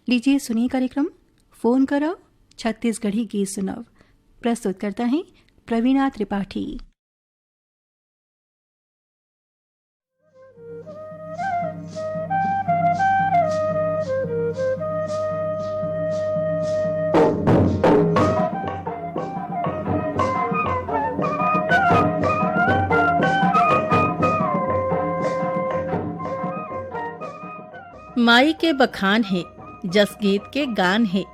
लीजिए सुनिए कार्यक्रम फोन करो छत्तीसगढ़ी गीत सुनाओ। प्रस्तुत करता है प्रवीणा त्रिपाठी। माई के बखान है, जसगीत के गान है,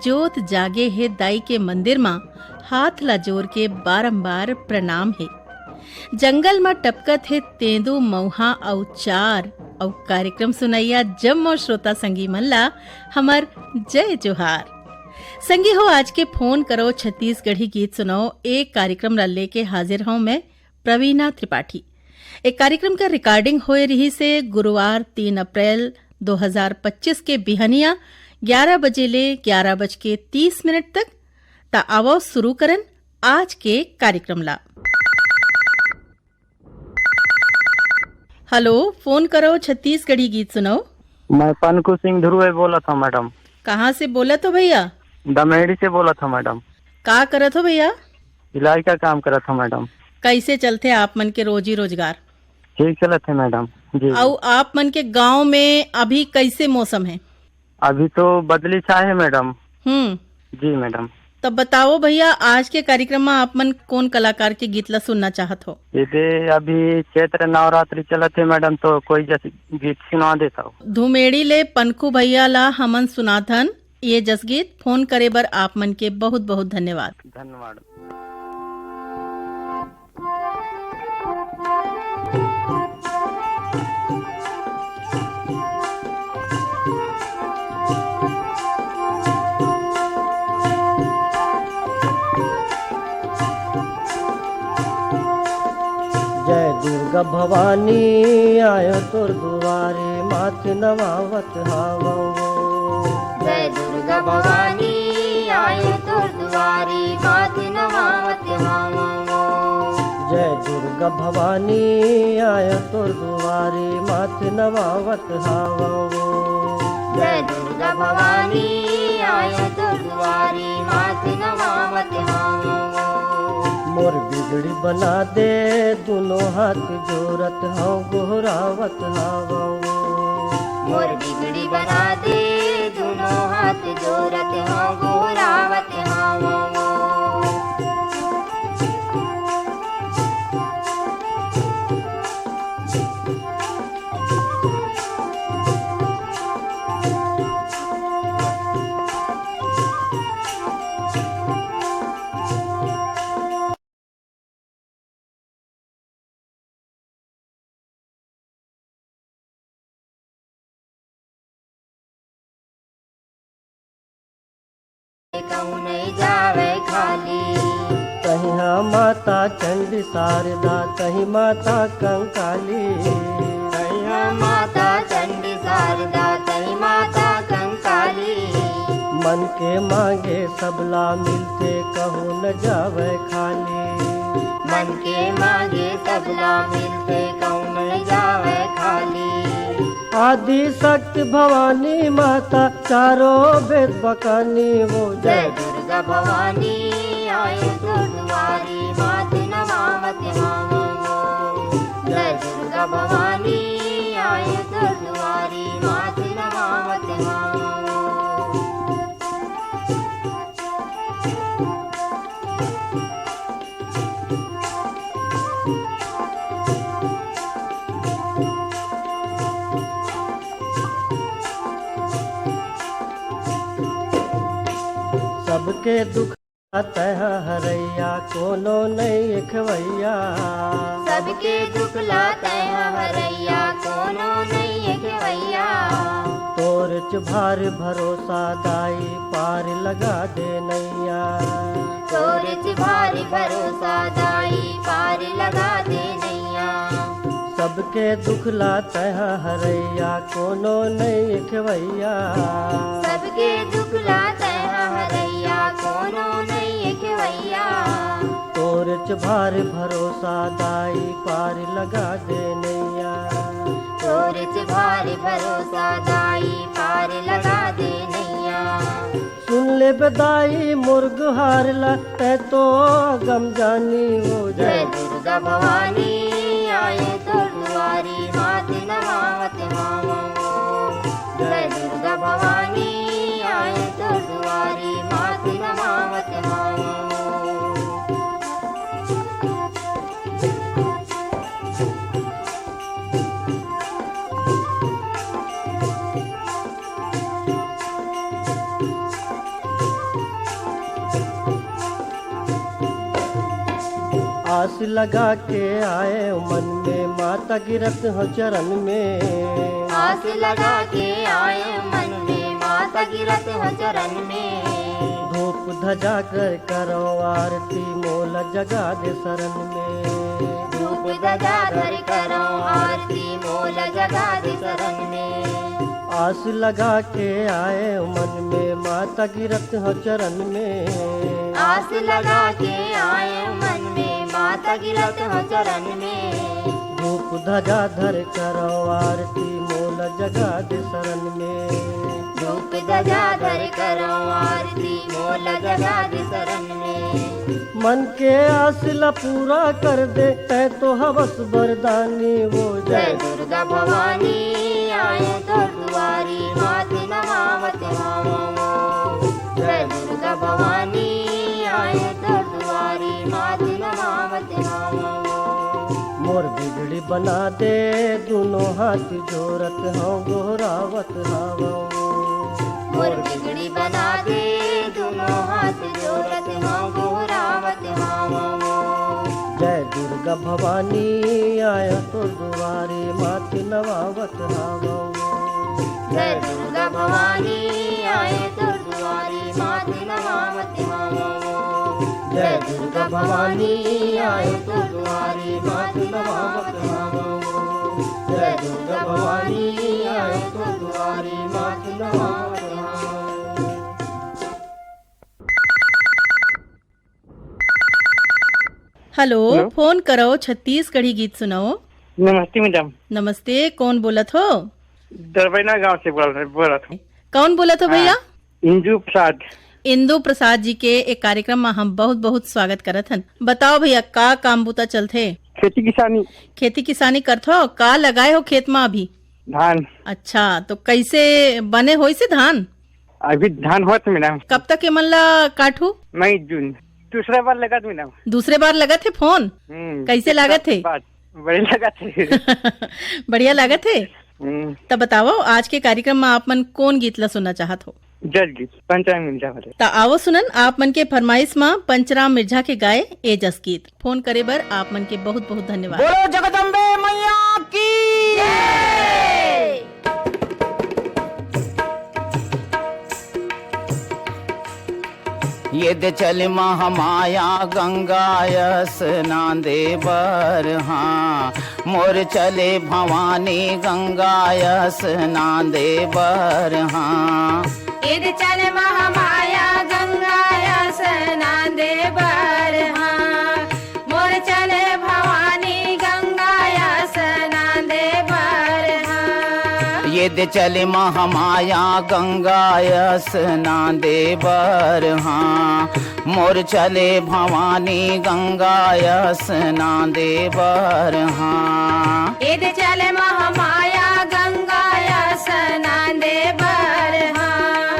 जोत जागे है दाई के मंदिर मां, हाथ ला जोर के बारंबार प्रणाम है। जंगल में टपकत है तेंदू मऊहा औ चार औ कार्यक्रम सुनैया जम और श्रोता संगी मल्ला हमर जय जोहार। संगी हो आज के फोन करो छत्तीसगढ़ी गीत सुनाओ एक कार्यक्रम ला लेके हाजिर हूं मैं प्रवीणा त्रिपाठी। एक कार्यक्रम का रिकॉर्डिंग होए रही से गुरुवार 3 अप्रैल 2025 के बिहनिया 11 बजे ले 11:30 तक। ता आवो शुरू करन आज के कार्यक्रम ला। हेलो, फोन करो छत्तीसगढ़ी गीत सुनाओ। मैं पनकू सिंह ध्रुव बोला था मैडम। कहाँ से बोला तो भैया? दमेड़ी से बोला था मैडम। का करत हो भैया? सिलाई का काम करा था मैडम। कैसे चलते आप मन के रोजी रोजगार? ठीक चला थे मैडम जी। और आप मन के गांव में अभी कैसे मौसम है? अभी तो बदली छाए है मैडम। जी मैडम। तब बताओ भैया, आज के कार्यक्रम में आप मन कौन कलाकार के गीत ला सुनना चाहत हो? ये अभी चैत्र नवरात्रि चला थे मैडम, तो कोई जैसे गीत सुना देता हो। धुमेड़ी ले पनखू भैया ला हमन सुनाथन ये जसगीत। फोन करे बर आप मन के बहुत बहुत धन्यवाद। धन्यवाद। जय दुर्गा भवानी आयो तोर दुआरे माथ नवावत हावो। जय दुर्गा भवानी आयो तोर दुआरे माथ नवावत हावो। जय दुर्गा भवानी आयो तोर दुआरे माथ नवावत हावो। जय दुर्गा भवानी आयो तोर दुआरे माथ नवावत हावो। मोर बिगड़ी बना दे दोनों हाथ जोरत हूँ गोहरावत हावो। मोर बिगड़ी बना दे दोनों हाथ जोरत हो गोरावत हावो। कहूँ नहीं जावे खाली। कहीं माता चंडी शारदा कहीं माता कंकाली। कहीं माता चंडी शारदा कहीं माता कंकाली। मन के मांगे सबला मिलते कहूँ न जावे खाली। मन के मांगे सबला मिलते कहूँ नहीं जावे खाली। आदि शक्ति भवानी माता चारों वेद बकानी वो। जय दुर्गा भवानी आयो तो दुआरी माथ नवावत हावो। जय दुर्गा भवानी आयो तो दुआरी माथ नवावत हावो। सबके दुख तह हरैया कोनो नहीं खवैया। सबके दुख लाते हैं हरैया कोनो नहीं खवैया। तोर भार भरोसा दाई पार लगा दे नैया। तोर भारी भरोसा दाई पार लगा दे नैया। सबके दुख लाते हैं हरैया कोनो नहीं खवैया। सबके दुख लाते हैं हरैया कोनो नहीं खवैया। तोर भार भरोसा दाई पार लगा दे नैया। तोर भारी भरोसा दाई पार लगा दे ले बदाई मुर्ग हारला तै तो गम जानी हो जय जाए। दुर्गा भवानी आए तो दुआरी मात नमावत मावो। जय दुर्गा भवानी आए तो दुआरी मात नमावत मावो। आस लगा के आए मन में माता गिरत हो चरण में। आस लगा के आए मन में माता गिरत हो चरण में। धूप धजा कर करो आरती मोल जगा दे शरण में। धूप धजा कर करो आरती मोल जगा दे शरण में। आस लगा के आए मन में माता गिरत हो चरण में। आस लगा के आए मन में माता गिरत हो चरण में। धूप धजा धर करो आरती मोल जगा दे शरण में। धूप धजा धर करो आरती मोल जगा दे शरण में। मन के आसला पूरा कर दे तै तो हवस बरदानी हो जय जाए। दुर्गा भवानी आए तो दुआरी मात नमावत मावो। जय दुर्गा भवानी आए तो दुआरी मात नमावत मावो। मोर बिगड़ी बना दे दोनों हाथ जोरत हो गोरावत हावो। मोर बिगड़ी बना दे दोनों हाथ जोड़त हो गोरावत हावो। जय दुर्गा भवानी आया तो दुआरे माथे नवावत हावो। जय दुर्गा भवानी आए तो दुआरी मात नमावत हावो। जय दुर्गा भवानी आए तो दुआरी मात नमावत हावो। जय दुर्गा भवानी आए तो दुआरी मात नमावत हावो। हेलो, फोन करो छत्तीसगढ़ी गीत सुनाओ। नमस्ते मैडम, नमस्ते, कौन बोलत हो? दरबैना गांव से बोल रहे। कौन बोलत हो भैया? इंदू प्रसाद। इंदू प्रसाद जी के एक कार्यक्रम में हम बहुत बहुत स्वागत करत हन। बताओ भैया, का काम बूता चलथे? खेती किसानी। खेती किसानी करत हो? का लगाए हो खेत में अभी? धान। अच्छा, तो कैसे बने होई से धान? अभी धान होत मैडम। कब तक ये मन ला काटू? मई जून। दूसरा बार लगा मैडम। दूसरे बार लगत है फोन? कैसे लागत है? बड़ी लगा थे। बढ़िया लागत है। तब बताओ, आज के कार्यक्रम में आप मन कौन गीत ला सुनना चाहत हो? जज गीत पंचराम मिर्जा वाले। ता आओ सुनन आप मन के फरमाइश में पंचराम मिर्जा के गाए ए जस गीत। फोन करे बर आप मन के बहुत बहुत धन्यवाद। बोलो जगदम्बे मैया की ये दे चल महामाया गंगायस नांदे बर। हाँ, मोर चले भवानी गंगायस नांदे बर। हाँ, इद चल महामाया गंगाया स्नांदे बर। हाँ, मोर चले भवानी गंगाया स्नांदे बर। हाँ, ये दे चले महामाया गंगायस नांदे बर। हाँ, मोर चले भवानी गंगायस नांदे बर। हाँ, इद चल महामाया गंगाया स्नांदे बर। हाँ,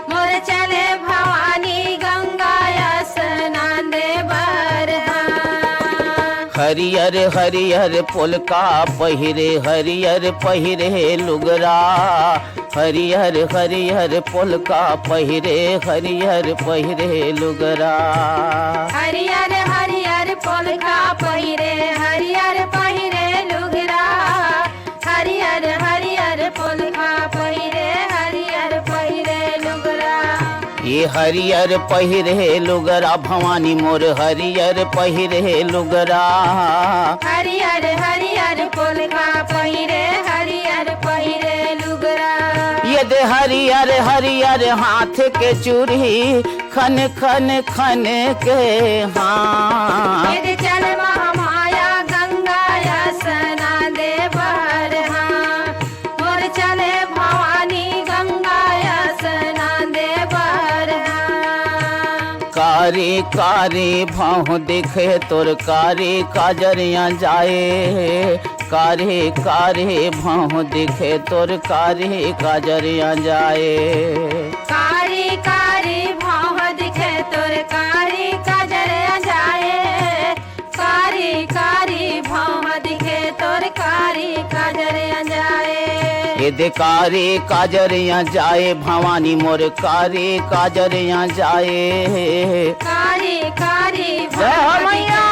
मोर चले भवानी गंगाया स्नांदे बर। हाँ, हरियर हरियर पुलका पहिरे हरियर पहिरे लुगरा। हरियर हरियर पुलका पहिरे हरियर पहिरे लुगरा। हरियर हरियर पोलका पहिरे हरियर पहिरे लुगरा। हरियर हरियर पोलका पहिरे हरियर पहिरे लुगरा। ये हरियर पहिरे लुगरा भवानी मोर हरियर पहिरे लुगरा। हरियर हरियर पोलका पहिरे हरियर पहिरे लुगरा। ये दे हरियर हरियर हाथ के चूड़ी खन खन खन के। हाँ, इद चल महामाया गंगाया स्नांदे बर। हाँ, मोर चले भवानी गंगाया स्नांदे बर। हाँ, कारी कारी भाव दिखे तोर कारी काजरिया जाए, कारी कारी भाव दिखे तोर कारी काजरिया जाए। कारी कारी भाव दिखे तोर कारी काजरिया जाए, कारी कारी भाव दिखे तोर कारी काजरिया जाए। ये कारी काजरिया जाए भवानी मोर कारी काजरिया जाए, कारी कारी जय मैया।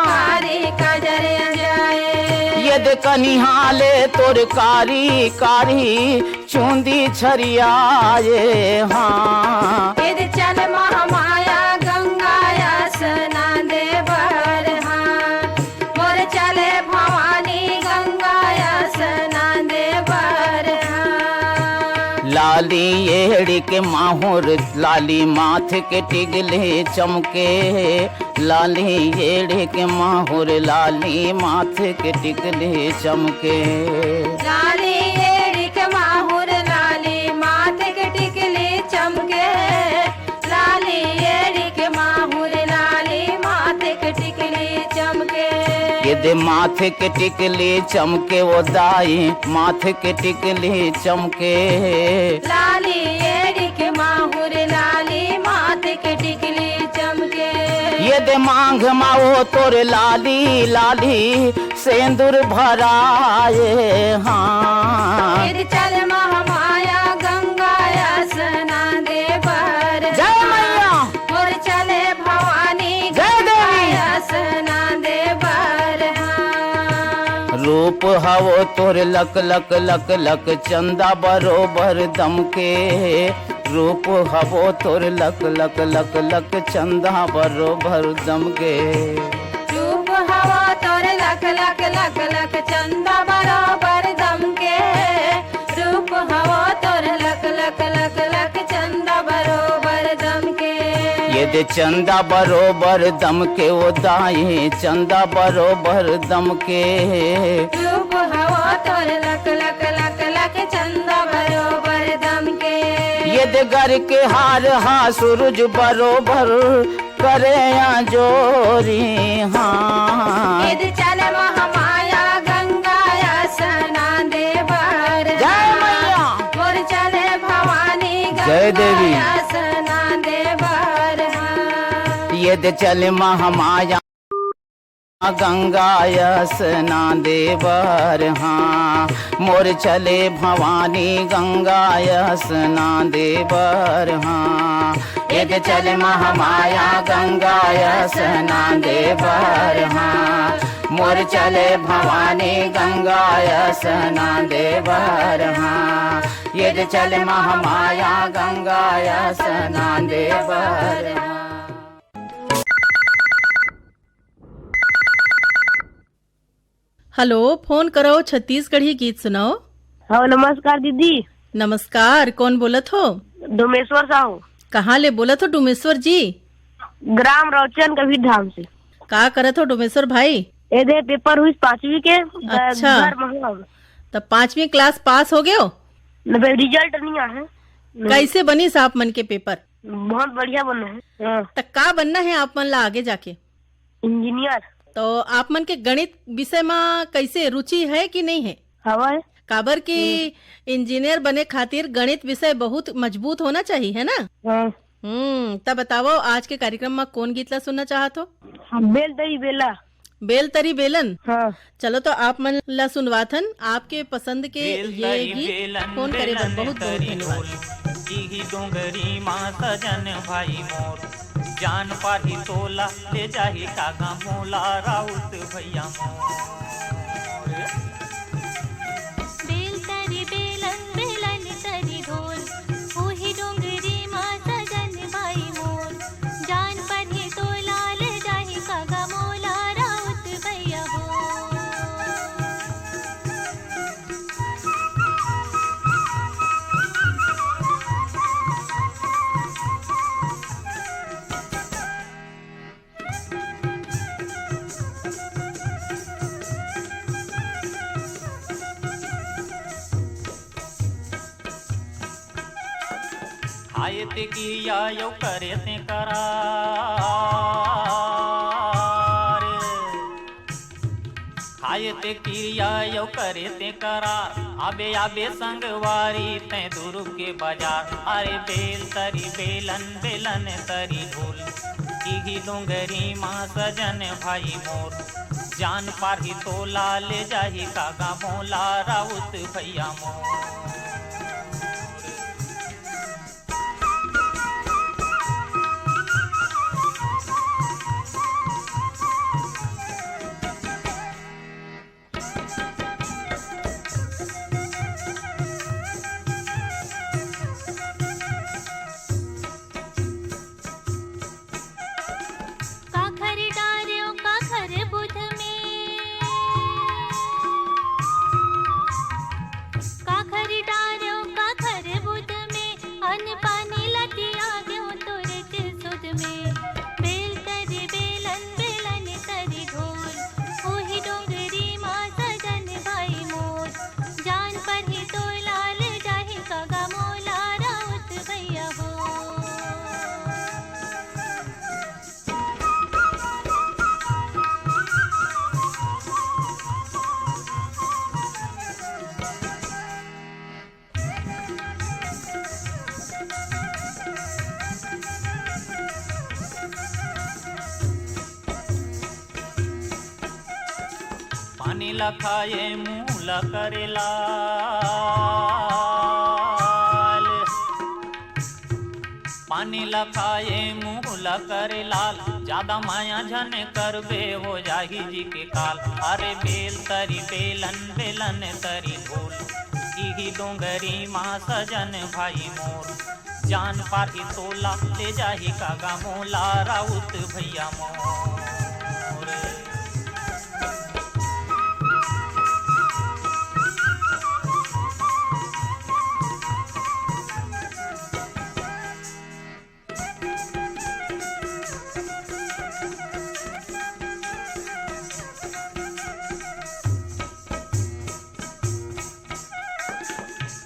कारी काजरिया जाए। ये कनिहाले तोर कारी कारी चूंदी छरियाए, हाँ यदि चल महामाया गंगाया स्नान देवर, हाँ मोर चले भवानी गंगाया स्नान देवर, हाँ। लाली एड़ी के माहुर लाली माथे के टिगले चमके, लाली एड़ी के माहुर लाली माथे के टिगले चमके। लाली एड़ी के माहुर लाली माथे के टिकली चमके, लाली एड़ी के माहुर लाली माथे के टिकली चमके। ये माथे के टिकली चमके वो दाई माथे के टिकली चमके, लाली एड़ी के माहुर लाली माथे के टिकली चमके। ये मांग माओ तोर लाली लाली सेंदूर भराए, हाँ यदि चल महामाया गंगाया स्नान देवर, जय मैया। मोर चले भवानी जय देवी। गंगाया स्नान देवर, हाँ। रूप हवो तोर लक लक लक लक चंदा बरोबर दमके, रूप हवो तोर लक लक लक लक चंदा बरोबर दमके। रूप हवा तोर लक लक लक लक चंदा बराबर दमके, रूप हवा तोर लक लक लक लक चंदा बरोबर दमके। ये चंदा बरोबर दमके वो दाई चंदा बरोबर दमके, रूप हवा तोर लक लक लक लक चंदा बरोबर दमके। ये घर के हार हा सूरज बरोबर करे जोरी, हाँ यदि चल महामाया गंगाया स्नान देवर, जय मैया। मोर चले भवानी जय देवी। गंगाया स्नान देवर, हाँ। ये चल महामाया गंगाय स्नान देवर, हाँ मोर चले भवानी गंगाय स्नान देवर, हाँ ये चल महामाया गंगाय स्नान देवर, हाँ मोर चले भवानी गंगाय स्नान देवर, हाँ ये चल महामाया गंगाय स्नान देवर, हाँ। हेलो, फोन करो छत्तीसगढ़ी गीत सुनाओ। हाँ नमस्कार दीदी। नमस्कार, कौन बोलत हो? डोमेश्वर साहू। कहाँ ले बोलत हो डोमेश्वर जी? ग्राम रौचन कबीर धाम से। का करत हो डोमेश्वर भाई? ए दे पेपर हुई 5वीं के। अच्छा। तब 5वीं क्लास पास हो गए हो? रिजल्ट नहीं आया है। कैसे बनी आप मन के पेपर? बहुत बढ़िया बना है। हाँ। तब का बनना है आप मन ला आगे जाके? इंजीनियर। तो आप मन के गणित विषय में कैसे रुचि है कि नहीं है? हवा है। काबर की इंजीनियर बने खातिर गणित विषय बहुत मजबूत होना चाहिए, है ना? हाँ। तब बताओ आज के कार्यक्रम में कौन गीत ला सुनना चाहत हो? बेल तरी बेला। बेल तरी बेलन। हाँ। चलो तो आप मन ला सुनवाथन आपके पसंद के ये गीत। फोन करे बर बहुत बहुत धन्यवाद। की डोंगरी माँ सजन भाई मोर, जान पाही तोला ले जाही कागा मोला राउत भैया मोर। बेल तरी बेलन बेलन तरी ढोल, ओही डोंगरी माँ सजन भाई मोर, जान पाही तोला ले जाही कागा मोला राउत भैया हो। खाए ते किया यो करे ते करार, खाए ते किया यो करे ते करार, आबे आबे संगवारी ते दूर के बाजार। अरे बेल तरी बेलन बेलन तरी ढोल, इही डोंगरी माँ सजन भाई मोर, जान पाही तोला ले जाही कागा मोला राउत भैया मोर। काखर डार्यो काखर बुध में, काखर डार्यो काखर बुध में, अन पानी लटिया गयो तुरत सुध में। बेल तरी बेलन बेलन तरी ढोल, ओही डोंगरी माँ सजन भाई मोर, जान पर ही तो लाल जाहि कागा मोला राउत भैया हो। पानी लखाए मूल करे लाल, पानी लखाए मूल करे लाल, ज्यादा माया झन करबे हो जाही जी के काल। अरे बेल तरी बेलन बेलन तरी ढोल, इही डोंगरी माँ सजन भाई मोर, जान पाही तोला ले जाही कागा मोला राउत भैया मोर।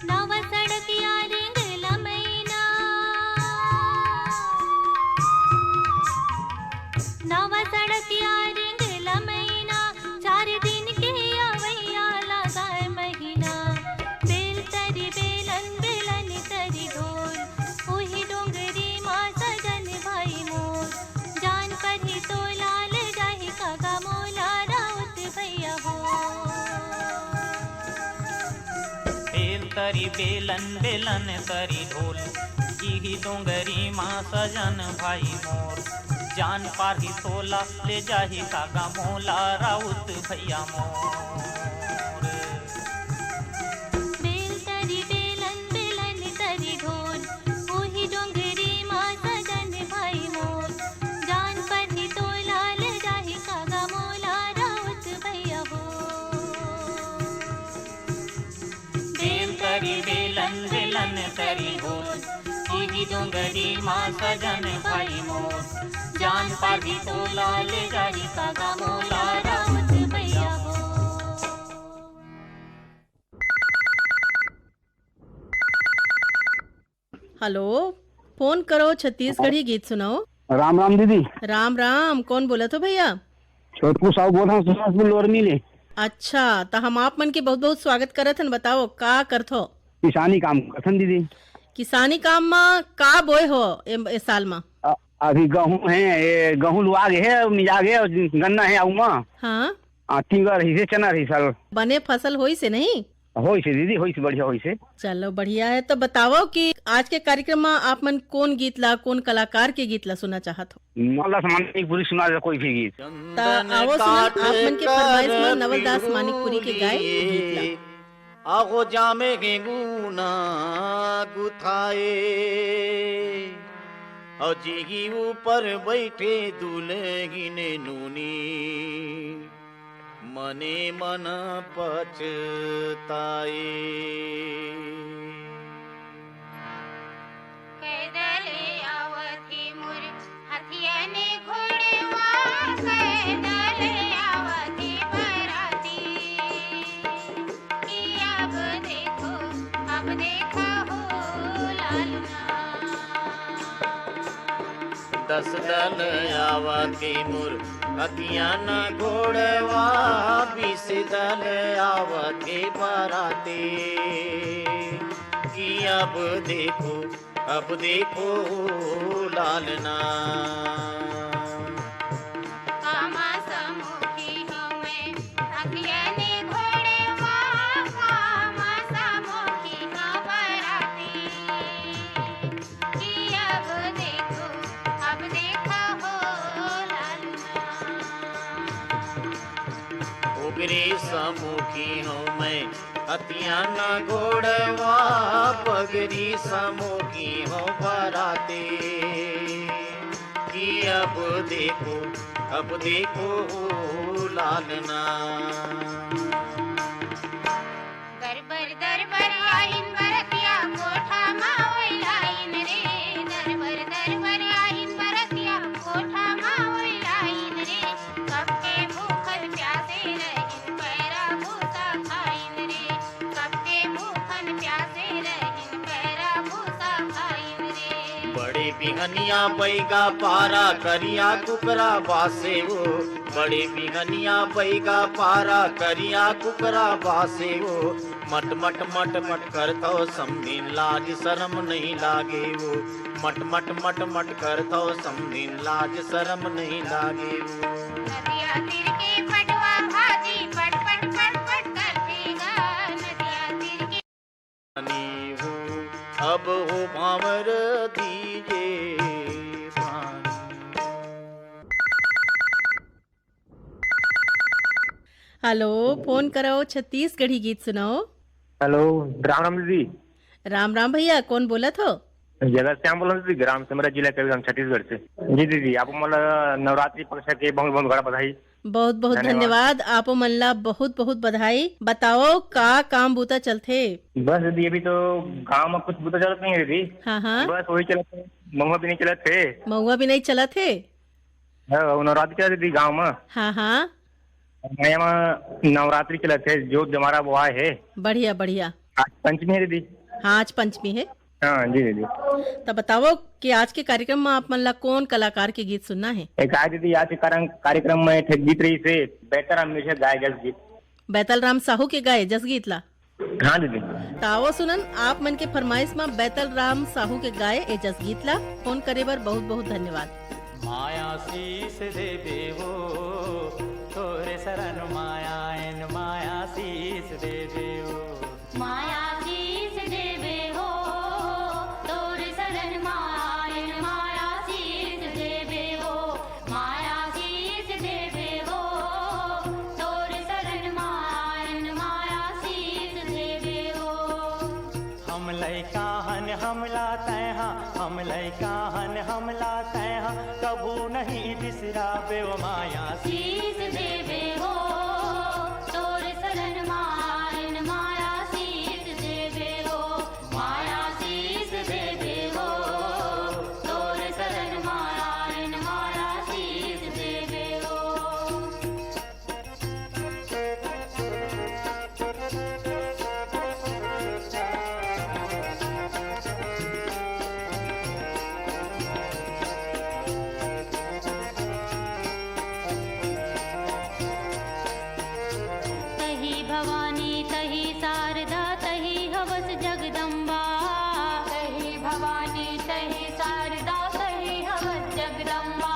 नव सड़किया रेंगला मैना, नव सड़किया रेंगला मैना, 4 दिन के अवैया लगाए महीना। बेल तरी बेलन बेलन तरी ढोल, ओही डोंगरी माँ सजन भाई मोर, जान पर ही तो लाल जाहि कागा मोला राउत भैया हो। बेल तरी बेलन बेलन तरी ढोल, इही डोंगरी माँ सजन भाई मोर, जान पाही तोला ले जाही कागा मोला राउत भैया मोर। बेल तरी बेलन बेलन तरी ढोल, ओही डोंगरी माँ सजन भाई मोर, जान पर ही तो लाल जाहि कागा मोला राउत भैया हो। बेल तरी बेलन बेलन तरी ढोल, इही डोंगरी माँ सजन भाई मोर, जान पाही तोला ले जाही कागा मोला राउत भैया मोर। हेलो, फोन करो छत्तीसगढ़ी गीत सुनाओ। राम राम दीदी, राम राम, कौन बोला तो भैया? छोटकू साहब बोल रहा हूँ सुभाषपुर लोरमी ले। अच्छा, तो हम आप मन के बहुत बहुत स्वागत करत हन। बताओ का करथो? किसानी काम करथन दीदी। किसानी काम में का बोए हो ए साल में? अभी गेहूं है, ये गेहूं लुआ गए है, मिजा गए, और गन्ना है आऊ माँ। हाँ, तिंगा रही से चना रही सर। बने फसल होई से नहीं? होई से दीदी, होई से बढ़िया होई से। चलो बढ़िया है। तो बताओ कि आज के कार्यक्रम में आप मन कौन गीत ला, कौन कलाकार के गीत ला सुनना चाहत हो? नवलदास मानिकपुरी सुना दे कोई भी गीत। ता आवो सुना आप मन के फरमाइश में नवलदास मानिकपुरी के गाए गीत ला। आगो जामे के गुना गुथाए, और जिगी ऊपर बैठे दुलगिने नूनी, मने मन पछताए। पैदल आवती मुर हथिया ने घोड़वा, पैदल आवती बराती, कि अब देखो हो लालना। दस दल आवती मोर हथिया न घोड़वा, 20 दल आवती बराती। कि अब देखो लालना, कामा समुखी हमें अखियने घोड़वा, कामा समुखी न बराती। कि अब देखो हो लालना। उगरी समुखी हूँ मैं हथिया न घोड़वा, पगरी समुखी हूँ बराती। कि अब देखो लालना। दरबर आइन बरतिया कोठा मावई लाइन रे। दरबर आइन बरतिया कोठा मावई लाइन रे। सबके भूखल प्यासे रहिन पैरा भूसा खाइन रे। सबके भूखल प्यासे रहिन पैरा भूसा खाइन रे। बड़े बिहनिया बैगा पारा करिया कुकरा बासे वो, बड़े बिहनिया बैगा पारा करिया कुकरा बासे वो। मट मट मट मट करतो समझिन लाज शरम नहीं लागे वो। मट मट मट मट करतो समझिन लाज शरम नहीं लागे वो। नदिया तीर के पटवा भाजी पट पट पट पट करतेगा। नदिया तीर के अब हो भावर दीजे पानी। हेलो, फोन करो, छत्तीसगढ़ी गीत सुनाओ। हेलो, राम राम दीदी। राम राम भैया, कौन बोलत हो? जगत श्याम बोल दीदी, ग्राम सिमरा जिला कबीरगंज छत्तीसगढ़ से। जी दीदी, आपको मतलब नवरात्रि पक्ष के बहुत बहुत बड़ा बधाई। बहुत बहुत धन्यवाद। आपो मल्ला बहुत बहुत बधाई। बताओ का काम बूता चलते? बस दीदी अभी तो गाँव में कुछ बूता चलत नहीं है दीदी। हाँ, बस वही चलते, महुआ भी नहीं चलत थे। महुआ भी नहीं चला थे? नवरात्रि चलत दीदी गाँव में। हाँ, में नवरात्रि चलत थे, जो हमारा वो है। बढ़िया बढ़िया। आज पंचमी है दीदी। हाँ, आज पंचमी है। हाँ जी दीदी। तो बताओ कि आज के कार्यक्रम में आप मन कौन कलाकार के गीत सुनना है? एक आज दीदी आज के कार्यक्रम में गीत रही से बैतलराम म्यूजिक गाय जस गीत। बैतलराम साहू के गाए जस गीत ला? हाँ दीदी। ताओ सुनन आप मन के फरमाइश में बैतलराम साहू के गाए ए जस गीत ला। फोन करे बर बहुत बहुत धन्यवाद। माया शीस देवे हो तोरे शरण माया एन माया शीस देवे हो। माया शीस देवे हो तोर शरण मायन माया शीस देवे हो। माया शीस देवे हो तोर शरण मायन माया शीस देवे हो। हम लैका हन हमला तैहा, हम लैका हन हमला तैहा, कभू नहीं बिसरावे वो माया शीस देवे हो तोर शरण मायन माया शीस देवे हो। माया शीस देवे हो तोर शरण मायन माया शीस देवे हो। तही भवानी तही शारदा तही हवस जगदम्बा। तही भवानी तही शारदा तही हवस जगदम्बा।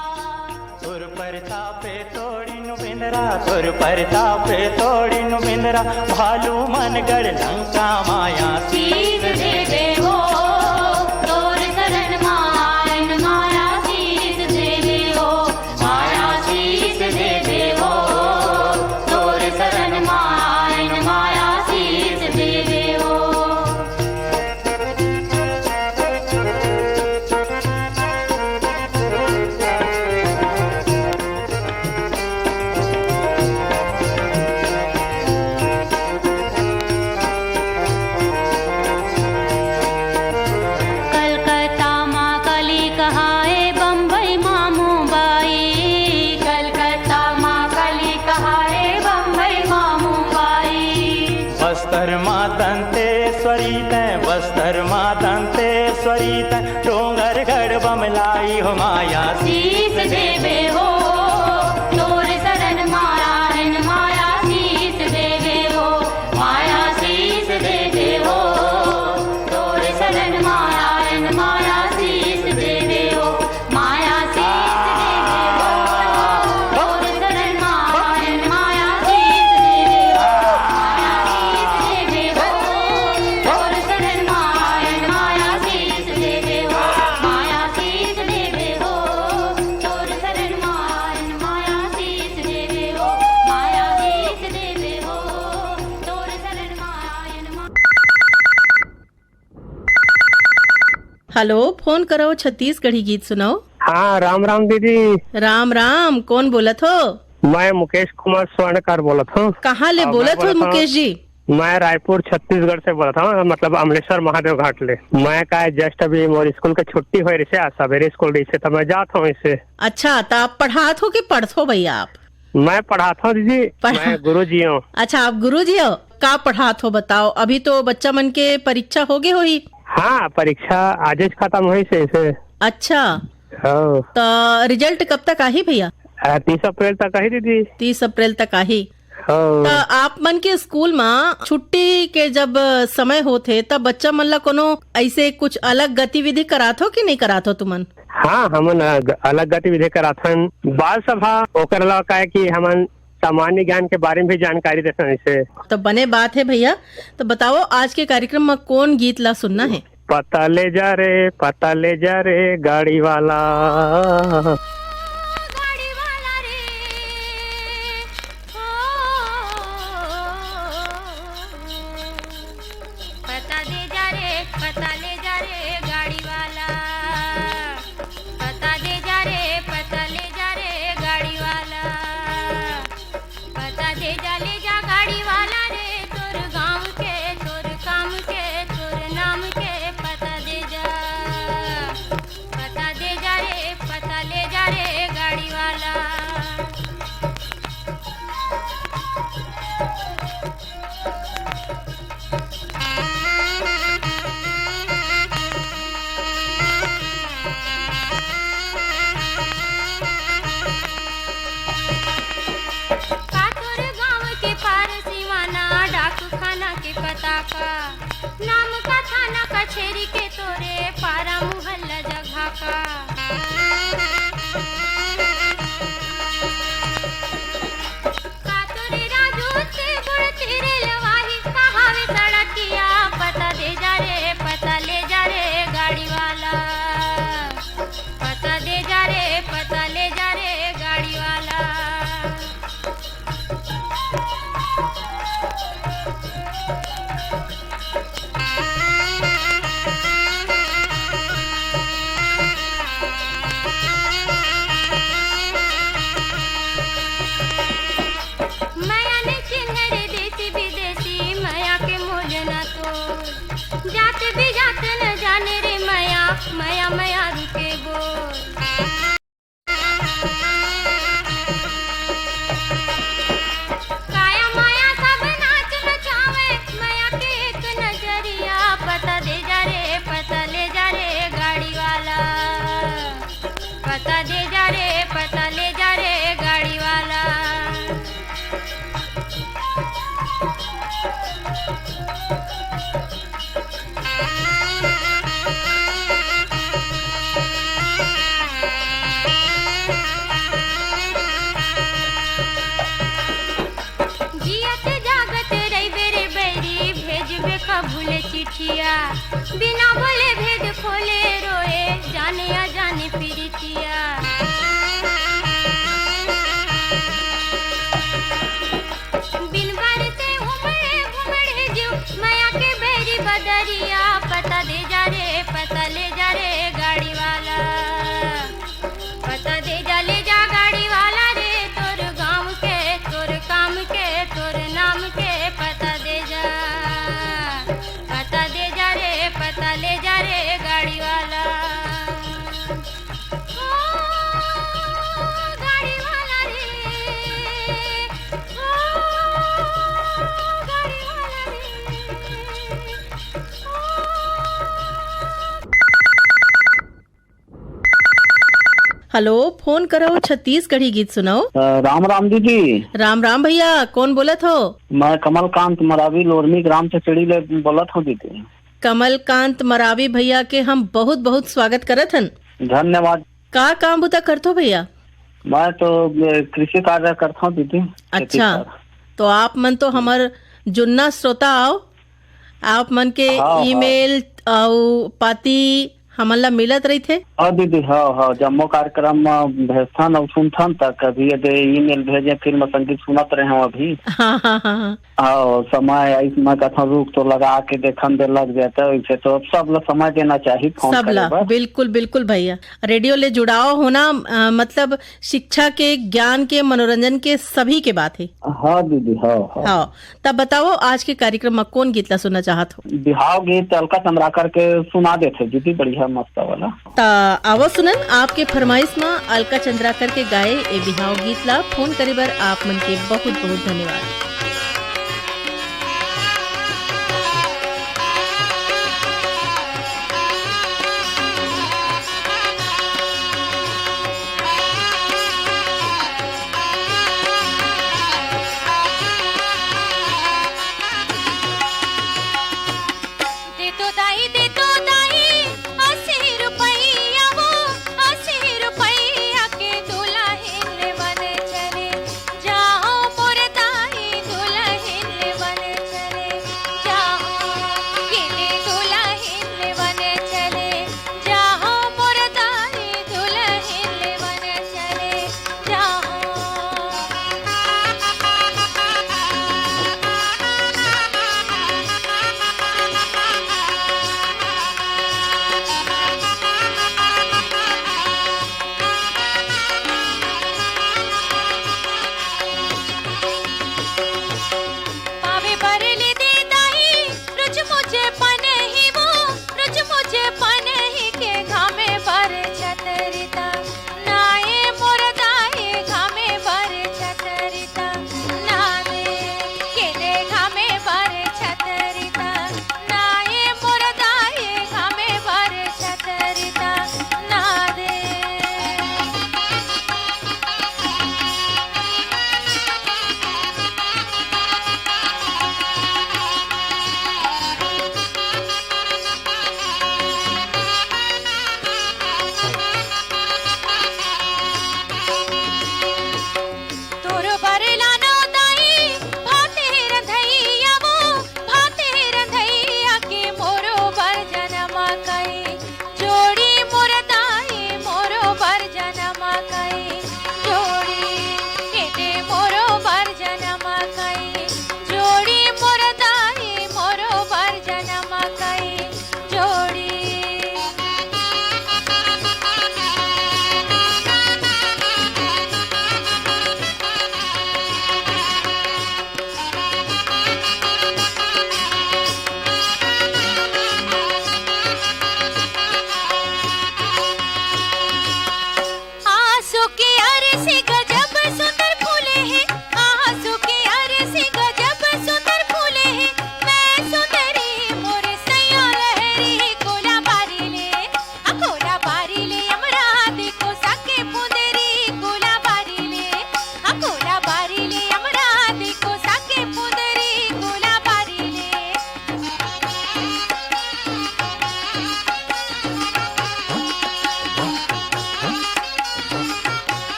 तुर परतापे तोड़ी नु बिंदरा, तुर परतापे तोड़ी नु बिंदरा, भालू मन गढ़ लंका माया शीस देवे हो तोर शरण मायन माया शीस देवे हो। माया शीस देवे हो तोर शरण मायन माया शीस देवे हो। कलकत्ता माँ काली कहाए बम्बई माँ मुंबई। कलकत्ता माँ काली कहाए बम्बई माँ मुंबई। बस्तर माँ दंतेश्वरी तै, बस्तर माँ दंतेश्वरी तै, डोंगरगढ़ घटवा में लाई हो माया शीस देवे हो तोर शरण नारायण माया शीस देवे हो माया शीस देवे हो तोर शरण नारायण माया शीस देवे हो माया शीस देवे हो तोर शरण नारायण माया शीस देवे हो माया शीस देवे हो तोर शरण नारायण माया शीस देवे हो माया शीस देवे हो तोर शरण नारायण माया शीस देवे हो माया शीस देवे हो तोर शरण नारायण हेलो, फोन करो, छत्तीसगढ़ी गीत सुनाओ। हाँ, राम राम दीदी। राम राम, कौन बोलत हो? मैं मुकेश कुमार स्वर्णकार बोलत हूँ। कहाँ ले बोलत हो मुकेश जी? मैं रायपुर छत्तीसगढ़ से बोलत हूँ, मतलब अमलेश्वर महादेव घाट ले। मैं का जस्ट अभी मोर स्कूल के छुट्टी हो रही है, सवेरे स्कूल रही से तो मैं जाता हूँ इसे। अच्छा, तो आप पढ़ात हो कि पढ़त हो भैया आप? मैं पढ़ाता हूँ दीदी, मैं गुरुजी हूँ। अच्छा, आप गुरुजी हो? का पढ़ात हो बताओ? अभी तो बच्चा मन के परीक्षा हो गए होई। हाँ, परीक्षा आज ही खत्म हुई से इसे। अच्छा, तो रिजल्ट कब तक आई भैया? 30 अप्रैल तक आई दीदी। 30 अप्रैल तक आई। तो आप मन के स्कूल में छुट्टी के जब समय होते तब बच्चा मन ला कोनो ऐसे कुछ अलग गतिविधि करात हो कि नहीं करात हो तुमन? हाँ, हमन अलग गतिविधि कराथन। बाल सभा ओकर ला का है कि हमन सामान्य ज्ञान के बारे में भी जानकारी देते इसे। तो बने बात है भैया। तो बताओ आज के कार्यक्रम में कौन गीत ला सुनना है? पता ले जा रे गाड़ी वाला। पता दे जा रे पता ले जा रे गाड़ी वाला पता दे जा रे पता ले जा रे गाड़ी वाला पता दे जा ले जा गाड़ी वाला रे तोर गाँव के तोर काम के तोर नाम के पता दे जा रे पता ले जा रे गाड़ी वाला। कातुर गाँव के पार सिवाना डाक खाना के पता का नाम का थाना कचेरी के तोरे पारा मुहल्ला जगह का। कातुर राजू से गुड़ तेरे लवाही कहावे सड़किया पता दे जा रे पता ले जा रे गाड़ी वाला पता दे जा रे पता ले जा रे गाड़ी वाला। माया ने चिन्ह रे देसी विदेशी माया के मोल न तो जाते भी जाते न जाने रे माया माया माया रुके बोल। काया माया सब नाच नचावे माया के एक नजरिया पता दे जा रे पता ले जा रे गाड़ी वाला पता दे जा रे पता ले जा रे गाड़ी वाला। जियत जागत रही रे बैरी भेजबे कबूले चिठिया बिना बोले भेद खोले रोए जाने अजाने प्रीतिया। बिन बार से उमड़े घुमड़े जो माया के बैरी बदरिया पता दे जा रे पता ले जा रे गाड़ी वाला पता दे जा ले जा गाड़ी वाला रे तोर गाँव के तोर काम के तोर नाम के पता दे जा रे पता ले जा रे गाड़ी वाला। ओ गाड़ी वाला रे ओ गाड़ी वाला रे हेलो, फोन करो छत्तीसगढ़ी गीत सुनाओ। राम राम दीदी। राम राम भैया, कौन बोलत हो? मैं कमलकांत मरावी लोरमी ग्राम से चिड़ी ले बोलत हूँ दीदी। कमलकांत मरावी भैया के हम बहुत बहुत स्वागत करत हन। धन्यवाद। का काम बुता करते हो भैया? मैं तो कृषि कार्य करता हूँ दीदी। अच्छा, तो आप मन तो हमार जुन्ना श्रोता आओ, आप मन के ईमेल और पाती हमन ला मिलत रही थे। हाँ दीदी, हाँ जम्मो कार्यक्रम भेजथन और सुनथन तक कभी यदि ईमेल भेजे फिर मैं संगीत सुनत रहे हूँ अभी। हाँ समय ऐसे मैं कहता रुक तो लगा के देखन दे लग जाता है, वैसे तो सब लोग समय देना चाहिए फोन सब ला। बिल्कुल बिल्कुल भैया, रेडियो ले जुड़ाव होना मतलब शिक्षा के, ज्ञान के, मनोरंजन के सभी के बात है। हाँ दीदी, हाँ। तब बताओ आज के कार्यक्रम में कौन गीत ला सुनना चाहत हो? बिहाव गीत अलका चंद्राकर के सुना देते दीदी, बढ़िया मस्त वाला। ता आवो सुनन आपके फरमाइश में अलका चंद्राकर के गाए ए बिहाव गीत ला। फोन करे बर आप मन के बहुत बहुत धन्यवाद।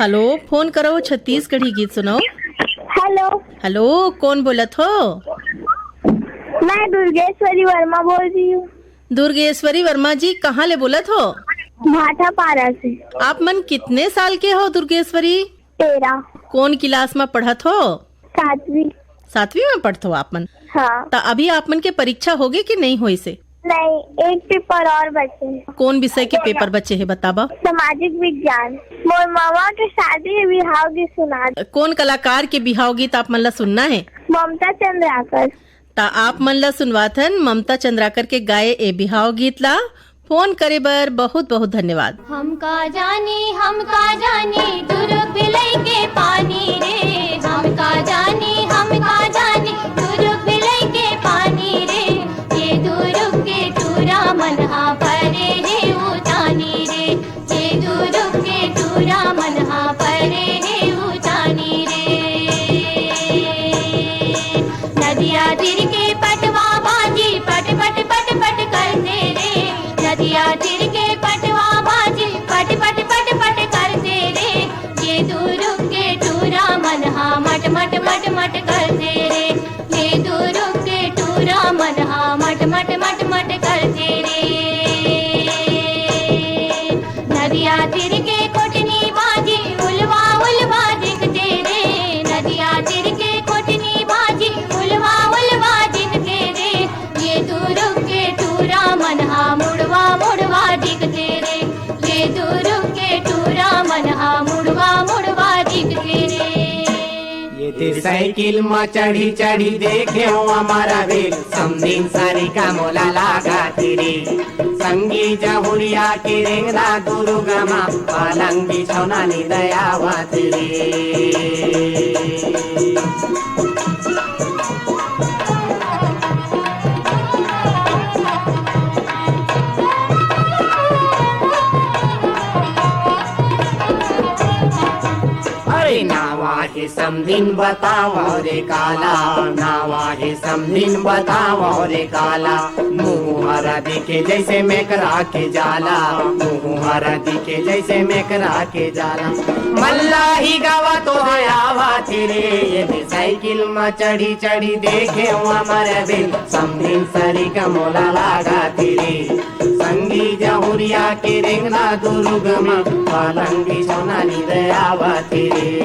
हेलो, फोन करो छत्तीसगढ़ी गीत सुनाओ। हेलो हेलो, कौन बोलत हो? मैं दुर्गेश्वरी वर्मा बोल रही हूँ। दुर्गेश्वरी वर्मा जी, कहाँ ले बोलत हो? भाटापारा से। आप मन कितने साल के हो दुर्गेश्वरी? 13। कौन क्लास में पढ़त हो? 7वीं। 7वीं में पढ़त हो आप मन? हाँ। तो अभी आप मन के परीक्षा होगी कि नहीं होई से? नहीं, एक पेपर और बचे। कौन विषय के पेपर बचे है बताबा? सामाजिक विज्ञान। मोर मामा के शादी बिहाव गीत सुना। कौन कलाकार के बिहाव गीत आप मन ला सुनना है? ममता चंद्राकर। ता आप मन ला सुनवाथन ममता चंद्राकर के गाये ए बिहाव गीत ला। फोन करे बर बहुत बहुत धन्यवाद। हम का जानी दुर्ग बिलई के पानी रे, हम का जानी दुर्ग बिलई के पानी रे, ये दुर्ग के टूरा मनहा परे रे उतानी रे, ये दुर्ग के टूरा मनहा परे रे उतानी रे। नदिया तीर के पटवा बाजी पट पट पट पट करते रे, नदिया तीर के पटवा बाजी पट पट पट पट करते रे, ये दुर्ग के टूरा मनहा मट मट मट मट करते रे, ये दुर्ग के टूरा मनहा मट मट मट मट करते रे। नदिया तीर के कोटनी बाजी उलवा उलवा दिखते रे, नदिया तीर के कोटनी बाजी उलवा उलवा दिखते रे, ये दुर्ग के टूरा मनहा मुड़वा मुड़वा दिखते रे, ये दुर्ग के टूरा मनहा मुड़वा मुड़वा दिखते रे। ये साइकिल में चढ़ी चढ़ी देखे हो हमारा बेल, समदिन सारी का मोला लागा तेरे, संगी जहुरिया के रेंगना दुर्गमा, पलंग बिछौना नी दयावा तेरे। नावा है समदिन बताओ रे काला, नावा है समदिन बताओ रे काला, मुँह हरा दिखे जैसे मेकरा के जाला, मुँह हरा दिखे जैसे मेकरा के जाला। मल्ला ही गावा तो आवा तेरे, ये साइकिल में चढ़ी चढ़ी देखे हमारे बिल, समदिन सरी का मोला लागा तेरे, संगी जहुरिया के रेंगना दुर्गमा, पलंग बिछौना नी दयावा तेरे।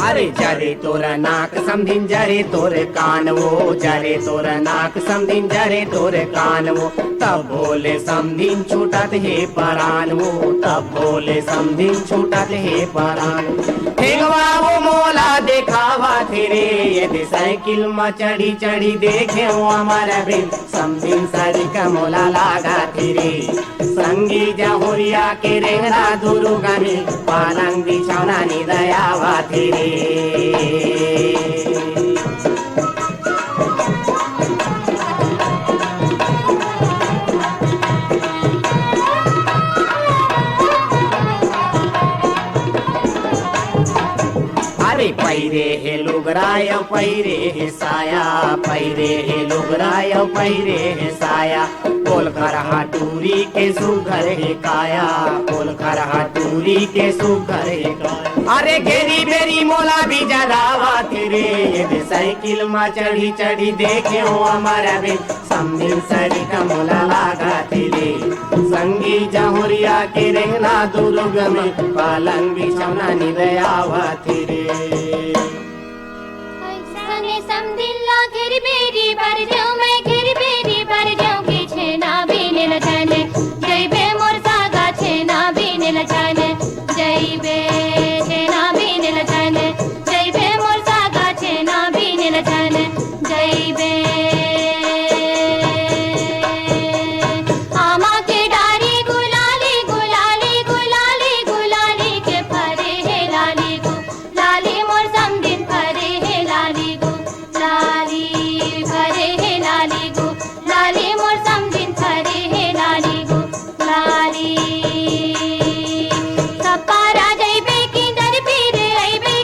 अरे जरे तोरा नाक समदिन जरे तोरे कान वो, जरे तोरा नाक समदिन जरे तोरे कान वो, तब बोले समदिन छूटत हे परान वो, तब बोले समदिन छूटत हे परान। हेगवा वो मोला देखावा तेरे, ये साइकिल में चढ़ी चढ़ी देखे हो हमारा बिल, समदिन सारी का मोला लागा तेरे, संगी जहुरिया के रेंगना दुर्गमी, पलंग बिछौना नी दयावा तेरे। अरे पैरे हे लुगराय पैरे हे साया, पैरे हे लुगराय पैरे हे साया, कोल खरहा टूरी के सुघर हे काया, कोल खरहा टूरी के सुघर हे काया। अरे घेरी बेरी मोला भी जलावा तेरे, ये साइकिल में चढ़ी चढ़ी देखे हो हमारा बिल, समदिन सरी का मोला लागा तेरे, संगी जहुरिया के रेंगना दुर्ग में, पलंग बिछौना नी दयावा तेरे। समदिल्ला घेर बेरी पर जाऊं मैं, घेर बेरी पर जाऊं के छेना बीने न जाने, जय बे मोर सागा छेना बीने न जाने, जय बे छेना बीने न जाने, जय बे मोर सागा छेना बीने न जाने, जय बे आमा के डारी गुलाली गुलाली गुलाली गुलाली के फरे है लाली गो, लाली मोर समदिन फरे है लाली गो, लाली फरे है लाली गो, लाली मोर समदिन फरे है लाली गो, लाली कपारा जइबे की दर पीरे अइबे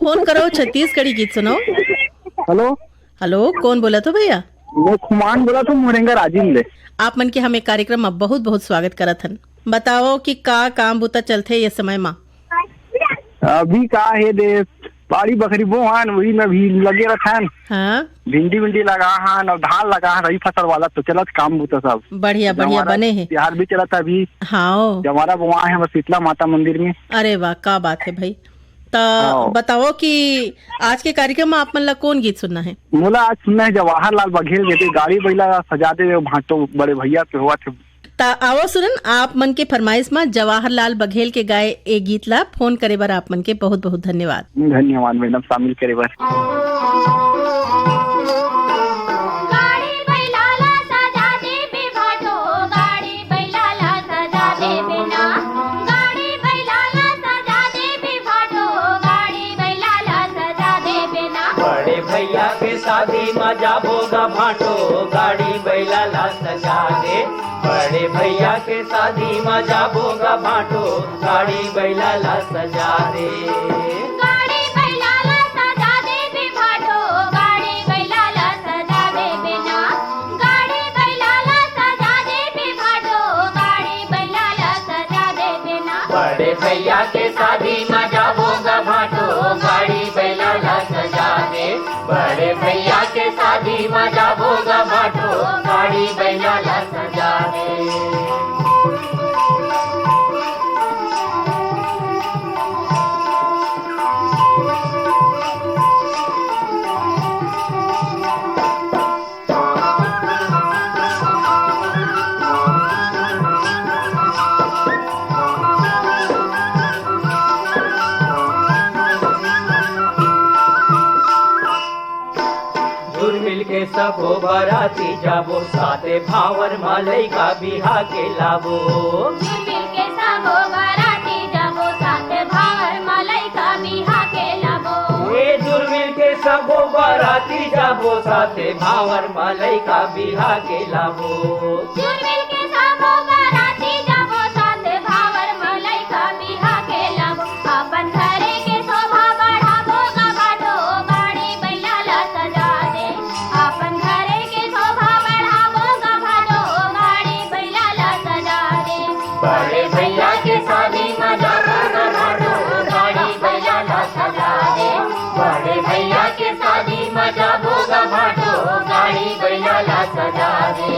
फोन करो छत्तीसगढ़ी गीत सुनाओ। हेलो हेलो, कौन बोला तो भैया? मैं खुमान बोला तो मोरेंगा राजिंदे। आप मन के हमें कार्यक्रम में बहुत बहुत स्वागत करत हन। बताओ कि का काम बुता चलते ये समय में? अभी का है दे बाड़ी बकरी बोहान वही में भी लगे रखन। हाँ, भिंडी लगा हन और धान लगा हन, रही फसल वाला तो चलत काम बुता सब बढ़िया बढ़िया बने हैं। बिहार भी चलत है अभी। हाँ, हमारा बुआ है बस शीतला माता मंदिर में। अरे वाह, का बात है भाई। तो बताओ कि आज के कार्यक्रम में आप मन ला कौन गीत सुनना है? मोला आज सुनना है जवाहरलाल बघेल के गाड़ी बैला सजा दे भाटो बड़े भैया के हुआ थे। ता आओ सुनन, आप मन के फरमाइश में जवाहरलाल बघेल के गाए ए गीत ला फोन करे बर आप मन के बहुत बहुत धन्यवाद। धन्यवाद मैडम, शामिल करे बर। भैया के शादी में जाबोगा भाटो गाड़ी बैला ला सजा दे। बड़े भैया के शादी में जाबोगा भाटो गाड़ी बैला ला सजा दे। गाड़ी बैला ला सजा दे बे भाटो गाड़ी बैला ला सजा दे बिना। गाड़ी बैला ला सजा दे बे भाटो गाड़ी बैला ला सजा दे बिना। बड़े भैया के शादी में जाबोगा भाटो गाड़ी बैला ला सजा दे। बड़े भैया के शादी में जाबोगा भाटो गाड़ी बैला ला सजा दे। के सबो बराती जाबो साथे भावर मालई का बिहा के लाबो। मिल के सबो बराती जाबो साथे भावर मालई का बिहा के लाबो। ए जुर्मिल के सबो बराती जाबो साथे भावर मालई का बिहा के लाबो। जुर्मिल के सबो बराती जाबो साथे भावर मालई का बिहा के लाबो। अपन घरे के शोभा बढ़ाबो गा भाटो गाड़ी बैला ला सजा दे। अपन घरे के शोभा बढ़ाबो गा भाटो गाड़ी बैला ला सजा दे। बड़े भैया के शादी में जाबोगा भाटो गाड़ी बैला ला सजा दे। बड़े भैया के शादी में जाबोगा भाटो गाड़ी बैला ला सजा दे।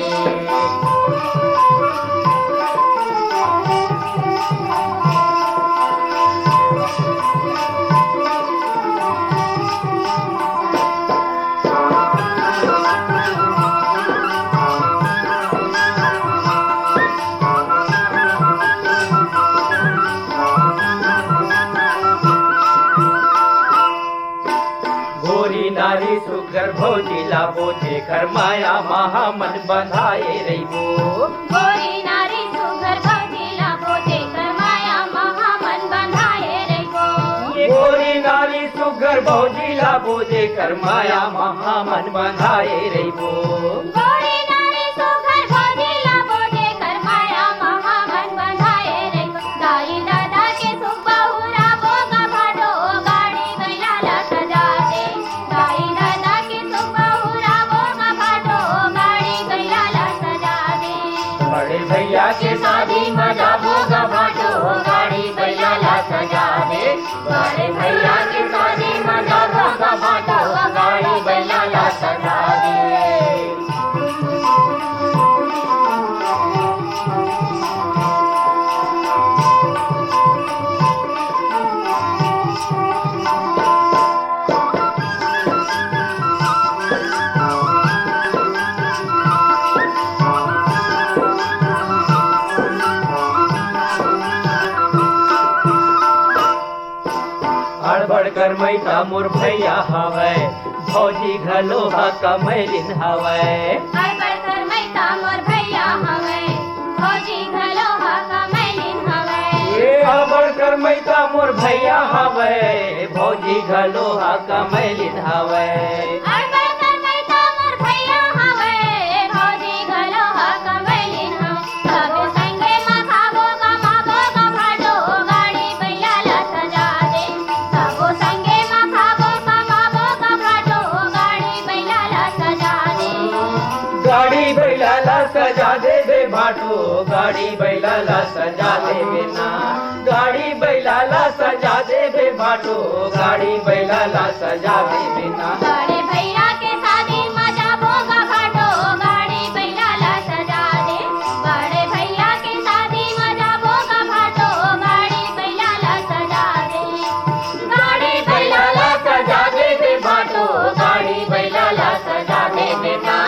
नारी सुगर भौजी लाबो जेकर माया महामन बंधाए रहीबो। गोरी नारी सुगर भौजी लाबो जेकर माया महामन बंधाए रहीबो। गोरी नारी सुगर भौजी लाबो जेकर माया महामन बंधाए रहीबो। गोरी नारी सुगर भौजी लाबो जेकर माया महामन बंधाए रहीबो। दाई दादा के सुख बहुराबो गा भाटो गाड़ी बैला ला सजा दे। दाई दादा के सुख बहुराबो गा भाटो गाड़ी बैला ला सजा दे। बड़े भैया के शादी में जाबोगा भाटो गाड़ी बैला ला सजा दे। बड़े भैया के शादी में जाबोगा भाटो गाड़ी बैला ला सजा दे। हड़बड़ कर मैता मोर भैया हवै भौजी घलो हा कमैलिन हवै। हड़बड़ कर मैता मोर भैया हवै भौजी घलो हा कमैलिन हवै। ए हड़बड़ कर मैता मोर भैया हवै भौजी घलो हा कमैलिन हवै। हड़बड़ कर मैता मोर भैया हवै भौजी घलो हा कमैलिन हवै। सबे संगे मा खाबो कमाबो गा भाटो गाड़ी बैला ला सजा दे। सबो संगे मा भाटो गाड़ी बैला ला सजा देवे ना गाड़ी बैला ला सजा देवे भाटो गाड़ी बैला ला सजा देवे ना बड़े भैया के शादी मजा भोगा भाटो गाड़ी बैला ला सजा दे बड़े भैया के शादी मजा भोगा भाटो गाड़ी बैला ला सजा दे गाड़ी बैला ला सजा देवे भाटो गाड़ी बैला ला सजा देवे ना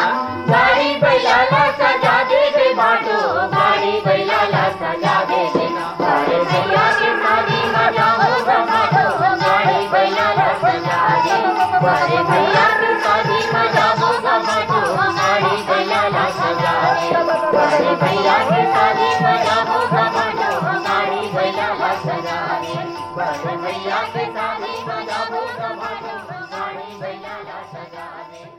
गाड़ी बैला ला सजा देवे भाटो गाड़ी बैला ला सजा देवे ना बड़े भैया के शादी मजा भोगा भाटो गाड़ी बैला ला सजा दे बड़े भैया के शादी मजा भोगा भाटो गाड़ी बैला ला सजा दे बड़े भैया के शादी मजा भोगा भाटो गाड़ी बैला ला सजा दे बड़े भैया के शादी मजा भोगा भाटो गाड़ी बैला ला सजा दे।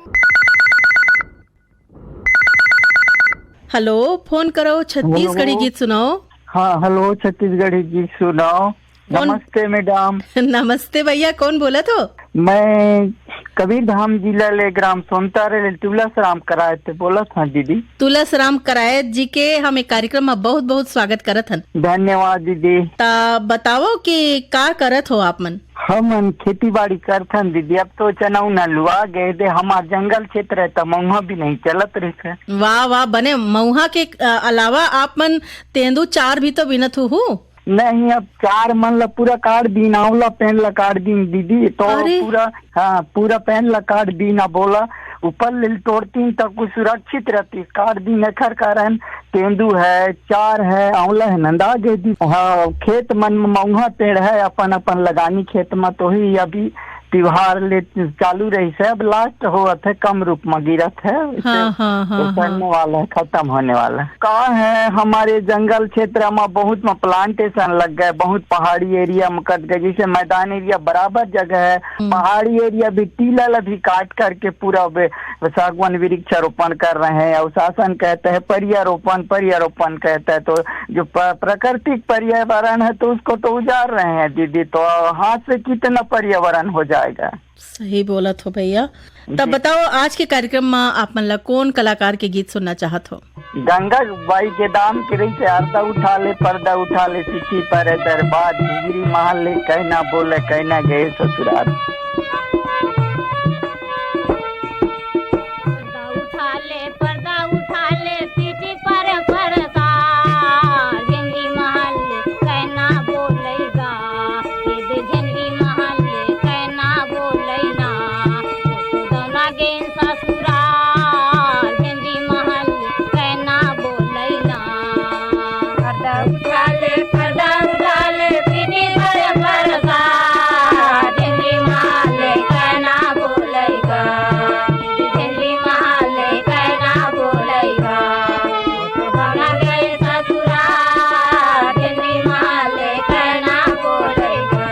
हेलो, फोन करो छत्तीसगढ़ी गीत सुनाओ। हाँ हेलो, छत्तीसगढ़ी गीत सुनाओ। नमस्ते मैडम। नमस्ते भैया, कौन बोला तो? मैं कबीर धाम जिला ले ग्राम सोनतारे तुलस राम कराए थे बोला था दीदी। तुलस राम कराए जी के हम एक कार्यक्रम में बहुत बहुत स्वागत करत हन। धन्यवाद दीदी। ता बताओ कि का करत हो आप मन? हम खेती बाड़ी करथन दीदी। अब तो चनाऊ न लुआ गए दे, हमार जंगल क्षेत्र है तो महुआ भी नहीं चलत रहे। वाह वाह, बने महुआ के अलावा आप मन तेंदू चार भी तो बिनत हो? नहीं, अब चार मन ला पूरा काट दी, आंवला पेन ला काट दी दीदी, तो पूरा हाँ पूरा पेन ला काट दी ना बोला ऊपर ले तोड़ती तब कुछ सुरक्षित रहती। काट दी नखर कारण तेंदू है, चार है, आंवला है, नंदा गई दी। हाँ, खेत मन में महुआ पेड़ है अपन अपन लगानी खेत में, तो ही अभी त्योहार ले चालू रही से। अब लास्ट होत है, कम रूप में गिरत है। करने वाला है, खत्म होने वाला है। कहा है हमारे जंगल क्षेत्र में बहुत में प्लांटेशन लग गए, बहुत पहाड़ी एरिया में कट गए। जैसे मैदान एरिया बराबर जगह है, पहाड़ी एरिया भी टीला भी काट करके पूरा सागवान वृक्षारोपण कर रहे हैं। और शासन कहते हैं पर्यारोपण कहता है। तो जो प्राकृतिक पर्यावरण है तो उसको तो उजाड़ रहे हैं दीदी। तो हाथ से कितना पर्यावरण हो जाएगा। सही बोला तो भैया। तब बताओ, आज के कार्यक्रम में आप मन ला कौन कलाकार के गीत सुनना चाहत हो? गंगा बाई के दाम के रही से आरता उठा ले, पर्दा उठा ले, चिट्ठी पर दरबार, हिजरी महल ले, कहना बोले कहना गए ससुराल। पर्दा उठा ले, चिट्ठी पर परदा, झंडी महल कहना बोलेगा, झंडी महल कहना बोलेना, दोना गेन ससुराल, झंडी महल कहना बोलेना। पर्दा उठा ले, चिट्ठी पर परदा, झंडी महल कहना बोलेगा, झंडी महल कहना बोलेगा, दोना गेन ससुराल, झंडी महल कहना बोलेगा।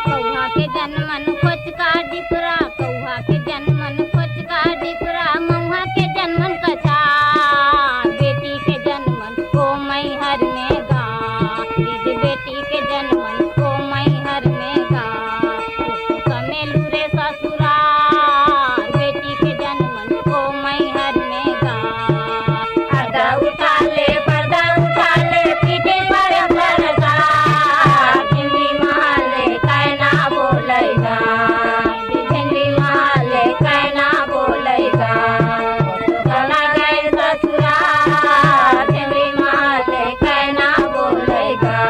कौहा के जनमन खोच का डिपरा, कौहा के जनमन खोच का डिपरा, महुआ के जनमन कछार, बेटी के जनमन को मैहर में गा, बेटी के जनमन को मैहर में गा, कमेलू रे ससुराल, बेटी के जनमन को मैहर में गा। पर्दा उठा ले, पीठे पर परदा, झंडी महल कहना बोलेगा, झंडी महल कहना बोलेगा, दोना गए ससुराल, झंडी महल कहना बोलेगा।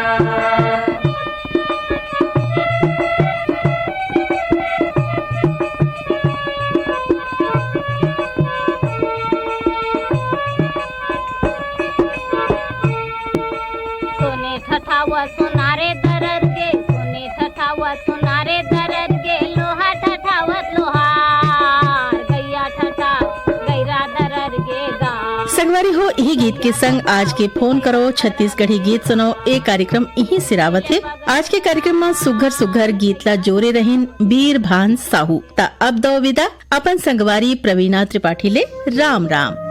सोने ठठावा सोनारे दरर गे, सोने ठठावा सोनारे दरर गे, लोहा ठठावत लोहार, गैया ठठा गैरा दरर गे गा। संगवारी हो, यही गीत के संग आज के फोन करो छत्तीसगढ़ी गीत सुनो ए कार्यक्रम यही सिरावत है। आज के कार्यक्रम में सुघर सुघर गीत ला जोरे रहीन बीर भान साहू। ता अब दो विदा अपन संगवारी प्रवीणा त्रिपाठी ले। राम राम।